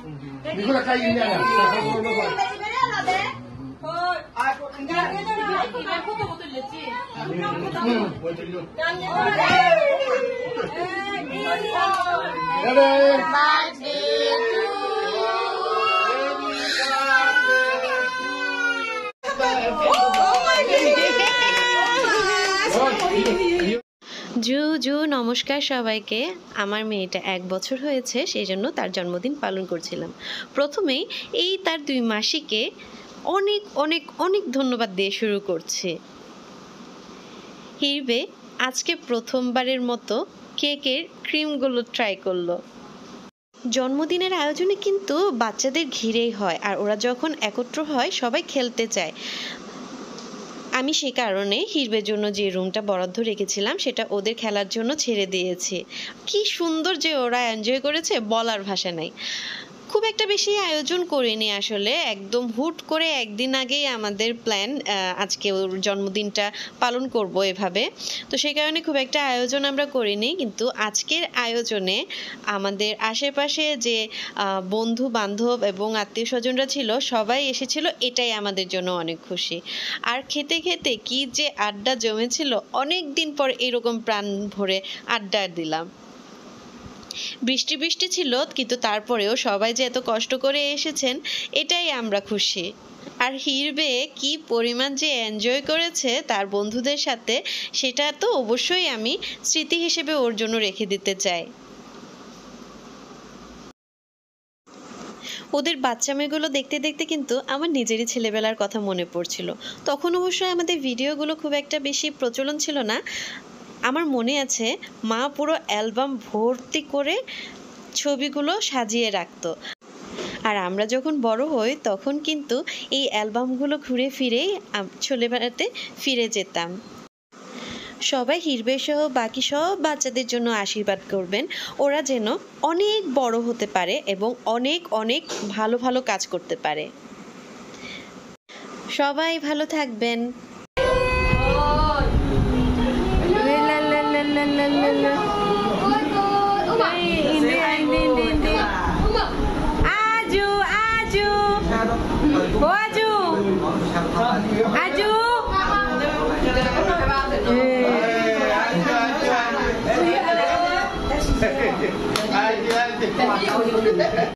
Nicola Cagliari. জু নমস্কার সবাইকে। আমার মেয়েটা 1 বছর হয়েছে, সেই জন্য তার জন্মদিন পালন করছিলাম। প্রথমেই এই তার 2 মাসিকে অনেক অনেক অনেক ধন্যবাদ দিয়ে শুরু করছি। হিরবে আজকে প্রথমবারের মতো কেকের ক্রিমগুলো ট্রাই করলো। জন্মদিনের আয়োজনে কিন্তু বাচ্চাদের ঘিরেই হয়, আর ওরা যখন একত্র হয় সবাই খেলতে চায়। আমি সে কারণে হিরবের জন্য যে রুমটা বরাদ্দ রেখেছিলাম সেটা ওদের খেলার জন্য ছেড়ে দিয়েছি। কি সুন্দর যে ওরা এনজয় করেছে, বলার ভাষা নাই। খুব একটা বেশি আয়োজন করিনি আসলে, একদম হুট করে একদিন আগেই আমাদের প্ল্যান আজকে ওর জন্মদিনটা পালন করব এভাবে। তো সেই কারণে খুব একটা আয়োজন আমরা করিনি, কিন্তু আজকের আয়োজনে আমাদের আশেপাশে যে বন্ধু বান্ধব এবং আত্মীয় স্বজনরা ছিল সবাই এসেছিল, এটাই আমাদের জন্য অনেক খুশি। আর খেতে খেতে কি যে আড্ডা জমেছিল, অনেক দিন পর এরকম প্রাণ ভরে আড্ডা দিলাম। বৃষ্টি ছিল, কিন্তু তারপরেও সবাই যে এত কষ্ট করে এসেছেন এটাই আমরা খুশি। আর হিরবে কি পরিমাণ যে এনজয় করেছে তার বন্ধুদের সাথে, সেটা তো অবশ্যই আমি স্মৃতি হিসেবে ওর জন্য রেখে দিতে চাই। ওদের বাচ্চা মেয়েগুলো দেখতে দেখতে কিন্তু আমার নিজেরই ছেলেবেলার কথা মনে পড়ছিল। তখন অবশ্যই আমাদের ভিডিওগুলো খুব একটা বেশি প্রচলন ছিল না। আমার মনে আছে মা পুরো অ্যালবাম ভর্তি করে ছবিগুলো সাজিয়ে রাখতো, আর আমরা যখন বড় হই তখন কিন্তু এই অ্যালবামগুলো ঘুরে ফিরেই ছোটবেলাতে ফিরে যেতাম। সবাই হিরবে সহ বাকি সব বাচ্চাদের জন্য আশীর্বাদ করবেন, ওরা যেন অনেক বড় হতে পারে এবং অনেক অনেক ভালো ভালো কাজ করতে পারে। সবাই ভালো থাকবেন। Aju.